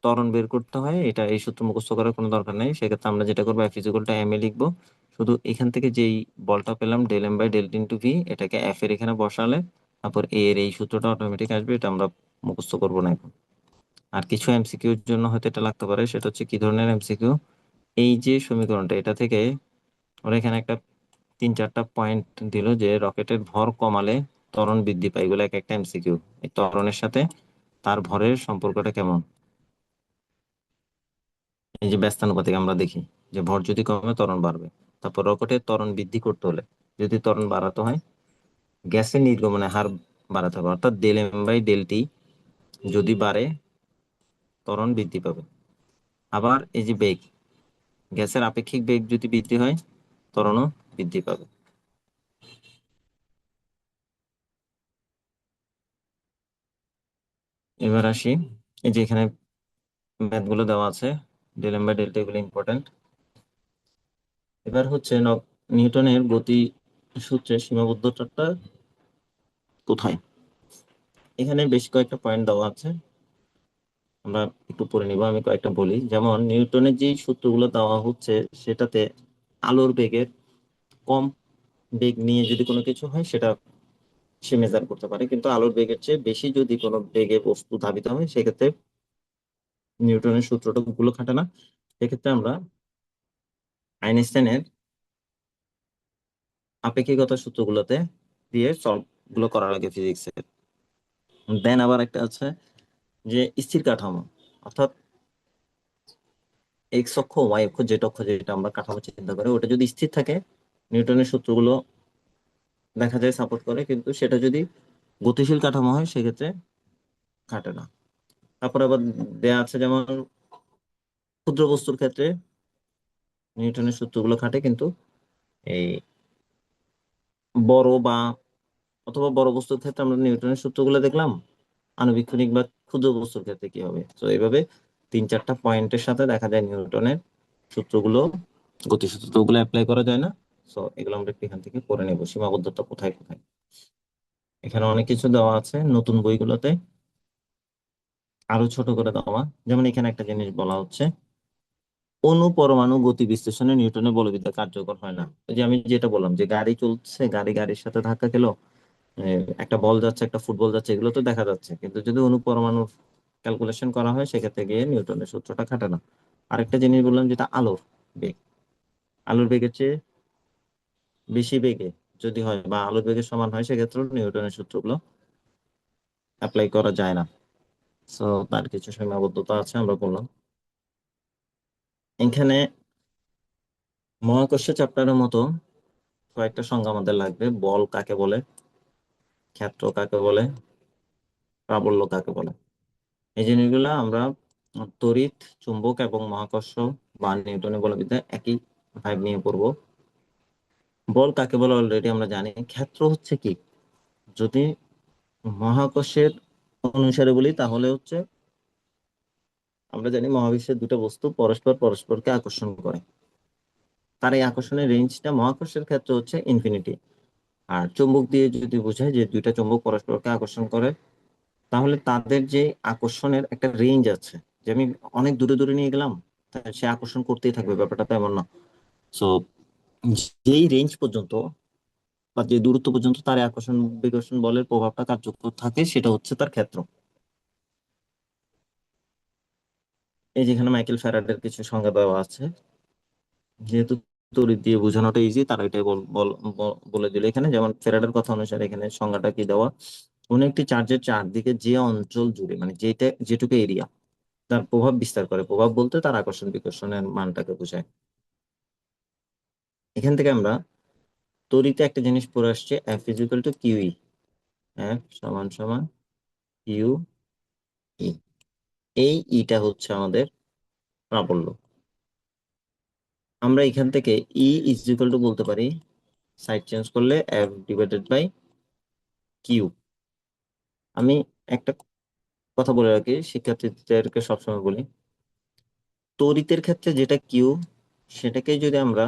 [SPEAKER 1] ত্বরণ বের করতে হয়, এটা এই সূত্র মুখস্থ করার কোনো দরকার নেই। সেক্ষেত্রে আমরা যেটা করবো, F is equal to M A লিখবো। শুধু এখান থেকে যেই বলটা পেলাম del M by del T into V, এটাকে এফ এর এখানে বসালে তারপর এ এর এই সূত্রটা অটোমেটিক আসবে। এটা আমরা মুখস্থ করবো না এখন। আর কিছু এমসিকিউর জন্য হয়তো এটা লাগতে পারে, সেটা হচ্ছে কি ধরনের এমসিকিউ, এই যে সমীকরণটা, এটা থেকে ওরা এখানে একটা 3-4টা পয়েন্ট দিল যে রকেটের ভর কমালে ত্বরণ বৃদ্ধি পায়। এগুলো এক একটা এমসিকিউ। এই ত্বরণের সাথে তার ভরের সম্পর্কটা কেমন। এই যে ব্যস্তানুপাতিক আমরা দেখি যে ভর যদি কমে ত্বরণ বাড়বে। তারপর রকেটের ত্বরণ বৃদ্ধি করতে হলে, যদি ত্বরণ বাড়াতে হয়, গ্যাসের নির্গমনের হার বাড়াতে হবে। অর্থাৎ del M by del T যদি বাড়ে, ত্বরণ বৃদ্ধি পাবে। আবার এই যে বেগ, গ্যাসের আপেক্ষিক বেগ যদি বৃদ্ধি হয়, ত্বরণও বৃদ্ধি পাবে। এবার আসি, এই যে এখানে ম্যাথ গুলো দেওয়া আছে, del M by del T, এগুলো ইম্পর্টেন্ট। এবার হচ্ছে নিউটনের গতি সূত্রের সীমাবদ্ধতাটা কোথায়। এখানে বেশ কয়েকটা পয়েন্ট দেওয়া আছে, আমরা একটু পড়ে নিব। আমি কয়েকটা বলি, যেমন নিউটনের যে সূত্রগুলো দেওয়া হচ্ছে সেটাতে আলোর বেগের কম বেগ নিয়ে যদি কোনো কিছু হয় সেটা সে মেজার করতে পারে, কিন্তু আলোর বেগের চেয়ে বেশি যদি কোনো বেগে বস্তু ধাবিত হয় সেক্ষেত্রে নিউটনের সূত্রটা গুলো খাটে না। সেক্ষেত্রে আমরা আইনস্টাইনের আপেক্ষিকতার সূত্রগুলোতে দিয়ে সলভ গুলো করার আগে ফিজিক্সের। দেন আবার একটা আছে যে স্থির কাঠামো, অর্থাৎ এক্স অক্ষ, ওয়াই অক্ষ, জেড অক্ষ, যেটা আমরা কাঠামো চিন্তা করি, ওটা যদি স্থির থাকে নিউটনের সূত্রগুলো দেখা যায় সাপোর্ট করে, কিন্তু সেটা যদি গতিশীল কাঠামো হয় সেক্ষেত্রে খাটে না। তারপর আবার দেয়া আছে যেমন ক্ষুদ্র বস্তুর ক্ষেত্রে নিউটনের সূত্রগুলো খাটে, কিন্তু এই বড় বা অথবা বড় বস্তুর ক্ষেত্রে আমরা নিউটনের সূত্রগুলো দেখলাম, আণুবীক্ষণিক বা ক্ষুদ্র বস্তুর ক্ষেত্রে কি হবে। তো এইভাবে 3-4টা পয়েন্টের সাথে দেখা যায় নিউটনের সূত্রগুলো, গতিসূত্রগুলো অ্যাপ্লাই করা যায় না। সো এগুলো আমরা একটু এখান থেকে পড়ে নেবো, সীমাবদ্ধতা কোথায় কোথায়। এখানে অনেক কিছু দেওয়া আছে নতুন বইগুলোতে। আরো ছোট করে দেওয়া, যেমন এখানে একটা জিনিস বলা হচ্ছে, অণু পরমাণু গতি বিশ্লেষণে নিউটনের বলবিদ্যা কার্যকর হয় না। ওই যে আমি যেটা বললাম যে গাড়ি চলছে, গাড়ির সাথে ধাক্কা খেলো, একটা বল যাচ্ছে, একটা ফুটবল যাচ্ছে, এগুলো তো দেখা যাচ্ছে, কিন্তু যদি অণু পরমাণুর ক্যালকুলেশন করা হয় সেক্ষেত্রে গিয়ে নিউটনের সূত্রটা খাটে না। আরেকটা জিনিস বললাম, যেটা আলোর বেগ, আলোর বেগের চেয়ে বেশি বেগে যদি হয় বা আলোর বেগের সমান হয়, সেক্ষেত্রে নিউটনের সূত্রগুলো অ্যাপ্লাই করা যায় না। সো তার কিছু সীমাবদ্ধতা আছে, আমরা বললাম। এখানে মহাকর্ষ চ্যাপ্টারের মতো কয়েকটা সংজ্ঞা আমাদের লাগবে। বল কাকে বলে, ক্ষেত্র কাকে বলে, প্রাবল্য কাকে বলে, এই জিনিসগুলো আমরা তড়িৎ, চুম্বক এবং মহাকর্ষ বা নিউটনের বলবিদ্যা একই ভাগ নিয়ে পড়বো। বল কাকে বলে অলরেডি আমরা জানি। ক্ষেত্র হচ্ছে কি, যদি মহাকর্ষের অনুসারে বলি তাহলে হচ্ছে, আমরা জানি মহাবিশ্বের দুটো বস্তু পরস্পরকে আকর্ষণ করে, তার এই আকর্ষণের রেঞ্জটা মহাকর্ষের ক্ষেত্রে হচ্ছে ইনফিনিটি। আর চুম্বক দিয়ে যদি বোঝায় যে দুইটা চুম্বক পরস্পরকে আকর্ষণ করে, তাহলে তাদের যে আকর্ষণের একটা রেঞ্জ আছে, যে আমি অনেক দূরে দূরে নিয়ে গেলাম, সে আকর্ষণ করতেই থাকবে, ব্যাপারটা তো এমন না। সো যেই রেঞ্জ পর্যন্ত বা যে দূরত্ব পর্যন্ত তার এই আকর্ষণ বিকর্ষণ বলের প্রভাবটা কার্যকর থাকে, সেটা হচ্ছে তার ক্ষেত্র। এই যেখানে মাইকেল ফ্যারাডের কিছু সংজ্ঞা দেওয়া আছে, যেহেতু তড়িৎ দিয়ে বোঝানোটা ইজি, তারা এটাই বলে দিল এখানে। যেমন ফ্যারাডের কথা অনুসারে এখানে সংজ্ঞাটা কি দেওয়া, কোন একটি চার্জের চারদিকে যে অঞ্চল জুড়ে, মানে যেটা যেটুকু এরিয়া তার প্রভাব বিস্তার করে, প্রভাব বলতে তার আকর্ষণ বিকর্ষণের মানটাকে বোঝায়। এখান থেকে আমরা তড়িতে একটা জিনিস পড়ে আসছে, F is equal to Q. F সমান সমান কিউ ই। এই ইটা হচ্ছে আমাদের প্রাবল্য। আমরা এখান থেকে ই ইজিক্যাল টু বলতে পারি, সাইড চেঞ্জ করলে এফ ডিভাইডেড বাই কিউ। আমি একটা কথা বলে রাখি, শিক্ষার্থীদেরকে সবসময় বলি, তড়িতের ক্ষেত্রে যেটা কিউ, সেটাকে যদি আমরা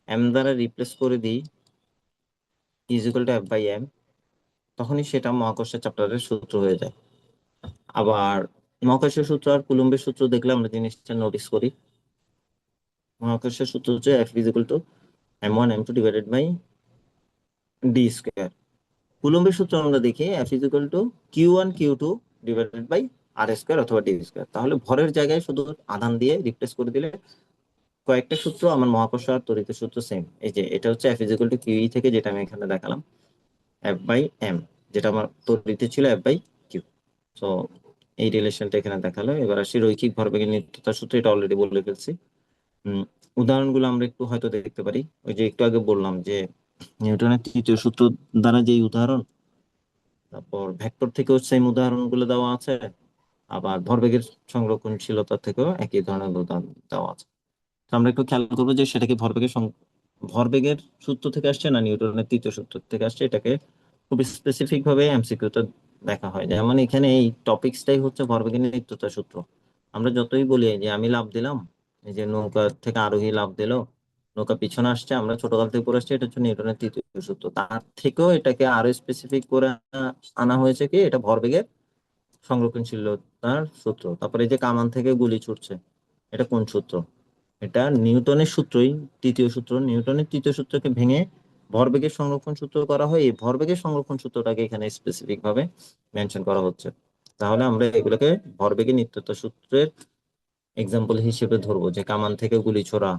[SPEAKER 1] এম দ্বারা রিপ্লেস করে দিই, is equal to F by M, তখনই সেটা মহাকর্ষের চ্যাপ্টারের সূত্র হয়ে যায়। আবার মহাকর্ষের সূত্র আর কুলম্বের সূত্র দেখলে আমরা জিনিসটা নোটিস করি। মহাকর্ষের সূত্র হচ্ছে F is equal to M one M two divided by D square. কুলম্বের সূত্র আমরা দেখি F is equal to Q one Q two divided by R square অথবা ডি স্কোয়ার। তাহলে ভরের জায়গায় শুধু আধান দিয়ে রিপ্লেস করে দিলে কয়েকটা সূত্র আমার মহাকর্ষ আর তড়িতের সূত্র সেম। এই যে এটা হচ্ছে এফ ইজিক্যাল টু কিউই থেকে, যেটা আমি এখানে দেখালাম, এফ বাই এম, যেটা আমার তড়িতে ছিল এফ বাই কিউ। তো এই রিলেশনটা এখানে দেখালো। এবার আসি রৈখিক ভরবেগের নিত্যতার সূত্র, এটা অলরেডি বলে ফেলছি। উম, উদাহরণগুলো আমরা একটু হয়তো দেখতে পারি। ওই যে একটু আগে বললাম যে নিউটনের তৃতীয় সূত্র দ্বারা যে উদাহরণ, তারপর ভেক্টর থেকেও সেম উদাহরণগুলো দেওয়া আছে, আবার ভরবেগের সংরক্ষণশীলতা থেকেও একই ধরনের উদাহরণ দেওয়া আছে। তো আমরা একটু খেয়াল করবো যে সেটা কি ভরবেগের সূত্র থেকে আসছে না নিউটনের তৃতীয় সূত্র থেকে আসছে, এটাকে খুব স্পেসিফিক ভাবে এমসিকিউতে দেখা হয়। যেমন এখানে এই টপিকসটাই হচ্ছে ভরবেগের নিত্যতা সূত্র। আমরা যতই বলি যে আমি লাফ দিলাম, এই যে নৌকা থেকে আরোহী লাফ দিল, নৌকা পিছনে আসছে, আমরা ছোটকাল থেকে পড়ে আসছি, এটা হচ্ছে নিউটনের তৃতীয় সূত্র। তার থেকেও এটাকে আরো স্পেসিফিক করে আনা হয়েছে কি, এটা ভরবেগের সংরক্ষণশীলতার সূত্র। তারপরে এই যে কামান থেকে গুলি ছুটছে, এটা কোন সূত্র? এটা নিউটনের সূত্রই, তৃতীয় সূত্র। নিউটনের তৃতীয় সূত্রকে ভেঙে ভরবেগের সংরক্ষণ সূত্র করা হয়, এই ভরবেগের সংরক্ষণ সূত্রটাকে এখানে স্পেসিফিক ভাবে মেনশন করা হচ্ছে। তাহলে আমরা এগুলোকে ভরবেগের নিত্যতা সূত্রের এক্সাম্পল হিসেবে ধরবো, যে কামান থেকে গুলি ছোড়া,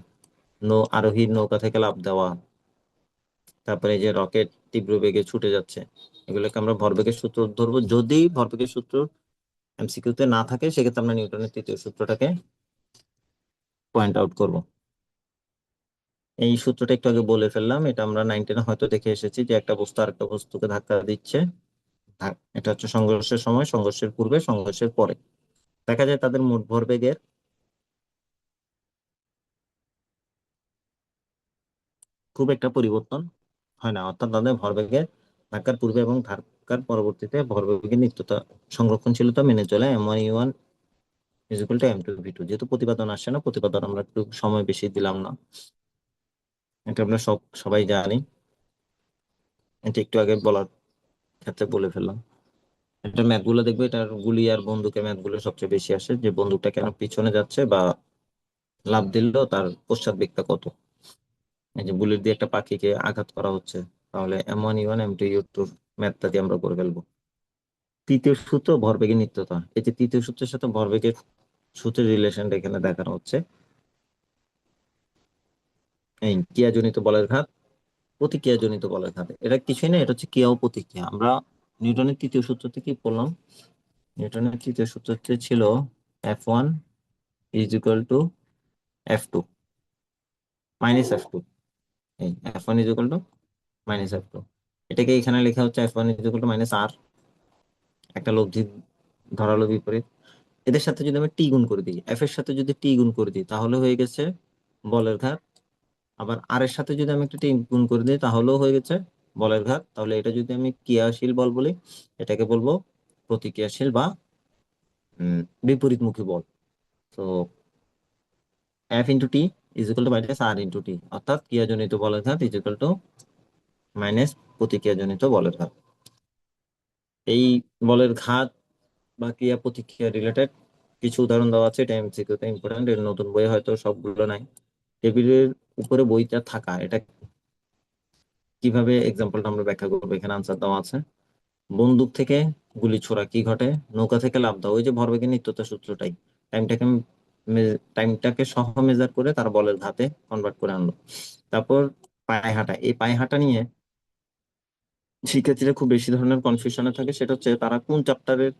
[SPEAKER 1] আরোহীর নৌকা থেকে লাফ দেওয়া, তারপরে এই যে রকেট তীব্র বেগে ছুটে যাচ্ছে, এগুলোকে আমরা ভরবেগের সূত্র ধরবো। যদি ভরবেগের সূত্র এমসিকিউতে না থাকে, সেক্ষেত্রে আমরা নিউটনের তৃতীয় সূত্রটাকে পয়েন্ট আউট করব। এই সূত্রটা একটু আগে বলে ফেললাম, এটা আমরা 9-10 হয়তো দেখে এসেছি, যে একটা বস্তু আরেকটা বস্তুকে ধাক্কা দিচ্ছে। এটা হচ্ছে সংঘর্ষের সময়, সংঘর্ষের পূর্বে, সংঘর্ষের পরে। দেখা যায় তাদের মোট ভরবেগের খুব একটা পরিবর্তন হয় না, অর্থাৎ তাদের ভরবেগের ধাক্কার পূর্বে এবং ধাক্কার পরবর্তীতে ভরবেগের নিত্যতা সংরক্ষণশীলতা মেনে চলে M1 U1 equal to M2 V2। যেহেতু প্রতিপাদন আসছে না, প্রতিপাদন আমরা একটু সময় বেশি দিলাম না, এটা আমরা সবাই জানি। এটা একটু আগে বলার ক্ষেত্রে বলে ফেললাম। এটা ম্যাথ গুলো দেখবে, এটার গুলি আর বন্দুকের ম্যাথ গুলো সবচেয়ে বেশি আসে, যে বন্দুকটা কেন পিছনে যাচ্ছে বা লাফ দিল তার পশ্চাৎ বেগটা কত। এই যে বুলেট দিয়ে একটা পাখিকে আঘাত করা হচ্ছে, তাহলে M1U1 M2U2 ম্যাথটা দিয়ে আমরা করে ফেলবো। তৃতীয় সূত্র ভরবেগের নিত্যতা, এই যে তৃতীয় সূত্রের সাথে ভরবেগের সূত্রের রিলেশনটা এখানে দেখানো হচ্ছে। এই ক্রিয়াজনিত বলের ঘাত, প্রতিক্রিয়াজনিত বলের ঘাত, এটা কিছুই না, এটা হচ্ছে ক্রিয়া ও প্রতিক্রিয়া। আমরা নিউটনের তৃতীয় সূত্র থেকে কি পড়লাম? নিউটনের তৃতীয় সূত্রটি ছিল F1 is equal two F2 minus F2। এই F1 is equal to minus F2, এটাকে এখানে লেখা হচ্ছে F1 is equal to minus R, একটা লব্ধি ধরালো বিপরীত। এদের সাথে যদি আমি টি গুণ করে দিই, এফ এর সাথে যদি টি গুণ করে দিই তাহলে হয়ে গেছে বলের ঘাত। আবার আর এর সাথে যদি আমি একটা টি গুণ করে দিই তাহলেও হয়ে গেছে বলের ঘাত। তাহলে এটা যদি আমি ক্রিয়াশীল বল বলি, এটাকে বলবো প্রতিক্রিয়াশীল বা বিপরীতমুখী বল। তো F into T is equal to minus R into T, অর্থাৎ ক্রিয়াজনিত বলের ঘাত ইজ ইকুয়াল টু মাইনাস প্রতিক্রিয়াজনিত বলের ঘাত। এই বলের ঘাত বা ক্রিয়া প্রতিক্রিয়া রিলেটেড কিছু উদাহরণ দেওয়া আছে, এটা এমসিকিউতে ইম্পর্টেন্ট, এর নতুন বই হয়তো সবগুলো নাই। টেবিলের উপরে বইটা থাকা, এটা কিভাবে এক্সাম্পলটা আমরা ব্যাখ্যা করবো, এখানে আনসার দেওয়া আছে। বন্দুক থেকে গুলি ছোড়া কি ঘটে? নৌকা থেকে লাফ দাও, ওই যে ভরবেগের নিত্যতা সূত্রটাই। টাইমটাকে টাইমটাকে সহ মেজার করে তার বলের ঘাতে কনভার্ট করে আনলো। তারপর পায়ে হাঁটা, এই পায়ে হাঁটা নিয়ে শিক্ষার্থীরা খুব বেশি ধরনের কনফিউশনে থাকে, সেটা হচ্ছে তারা কোন চ্যাপ্টারের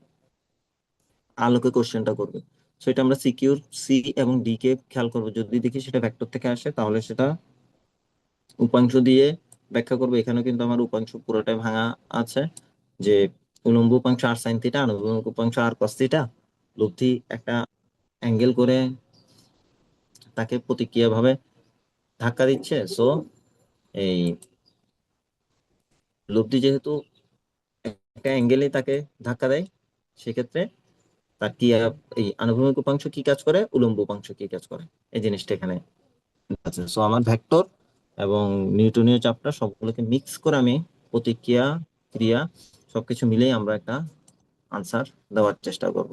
[SPEAKER 1] আলোকে কোশ্চেনটা করবে। সো এটা আমরা সিকিউর সি এবং ডি কে খেয়াল করবো, যদি দেখি সেটা ভেক্টর থেকে আসে তাহলে সেটা উপাংশ দিয়ে ব্যাখ্যা করবো। এখানে কিন্তু আমার উপাংশ পুরোটাই ভাঙা আছে, যে উলম্ব উপাংশ আর সাইন থিটা, অনুভূমিক উপাংশ আর কস থিটা, লব্ধি একটা অ্যাঙ্গেল করে তাকে প্রতিক্রিয়া ভাবে ধাক্কা দিচ্ছে। সো এই লব্ধি যেহেতু একটা অ্যাঙ্গেলে তাকে ধাক্কা দেয়, সেক্ষেত্রে তার কি এই আনুভূমিক উপাংশ কি কাজ করে, উলম্ব উপাংশ কি কাজ করে, এই জিনিসটা এখানে আছে। সো আমার ভেক্টর এবং নিউটনীয় চাপটা সবগুলোকে মিক্স করে আমি প্রতিক্রিয়া, ক্রিয়া সবকিছু মিলেই আমরা একটা আনসার দেওয়ার চেষ্টা করব।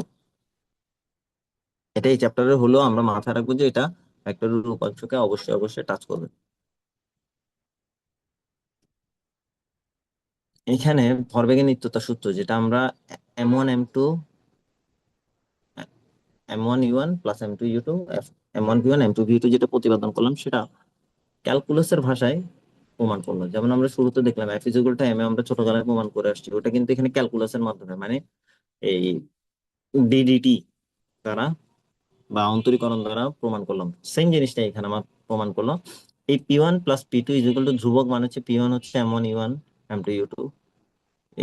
[SPEAKER 1] এটা এই চ্যাপ্টারে হলো আমরা মাথায় রাখবো যে এটা ভেক্টরের উপাংশকে অবশ্যই অবশ্যই টাচ করবে। এখানে ভরবেগের নিত্যতা সূত্র, যেটা আমরা M1 M2 M1U1 plus M2U2 M1V1 M2V2 যেটা প্রতিপাদন করলাম, সেটা ক্যালকুলাসের ভাষায় প্রমাণ করলো। যেমন আমরা শুরুতে দেখলাম F is equal to M, আমরা ছোটবেলায় প্রমাণ করে আসছি, ওটা কিন্তু এখানে ক্যালকুলাসের মাধ্যমে, মানে এই ডিডিটি দ্বারা বা অন্তরীকরণ দ্বারা প্রমাণ করলাম। সেম জিনিসটা এখানে আমার প্রমাণ করলো। এই P1 plus P2 is equal two ধ্রুবক, মানে হচ্ছে P1 হচ্ছে M1U1 M2U2,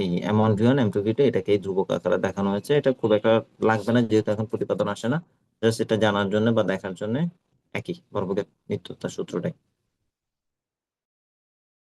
[SPEAKER 1] এই M1V1 M2V2, এটাকে এই ধ্রুবক আকারে দেখানো হয়েছে। এটা খুব একটা লাগবে না যেহেতু এখন প্রতিপাদন আসে না, জাস্ট এটা জানার জন্য বা দেখার জন্য একই ভরবেগের নিত্যতা সূত্রটাই।